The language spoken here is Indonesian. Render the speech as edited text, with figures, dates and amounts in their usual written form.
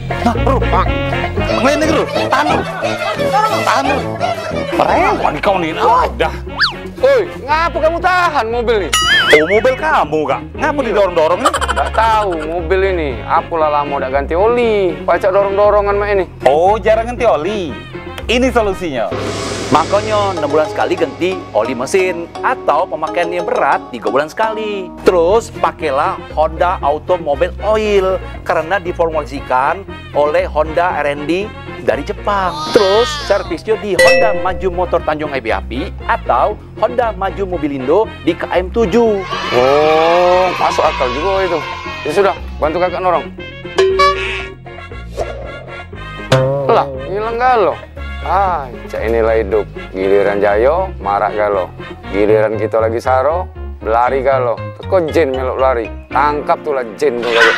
Nah, bro, ngelinik bro, tahan bro. Tahan bro. Preman kau nih, dah. Woi, ngapa kamu tahan mobil nih? Oh, mobil kamu kak? Ngapa didorong-dorong nih? Gak tahu mobil ini. Apalah lama udah ganti oli. Pacak dorong-dorongan mak ini. Oh, jarang ganti oli. Ini solusinya. Makanya 6 bulan sekali ganti oli mesin atau pemakaiannya berat 3 bulan sekali. Terus pakailah Honda Automobile Oil karena diformulasikan oleh Honda R&D dari Jepang. Terus servisnya di Honda Maju Motor Tanjung Api atau Honda Maju Mobilindo di KM 7. Oh, masuk akal juga itu. Ya sudah, bantu kakak norong. Lah, hilang galau. Cak inilah hidup. Giliran Jayo, marah galau. Giliran kita lagi saro, berlari galau. Kok jin melok lari. Tangkap tuh lah jin tuh galau.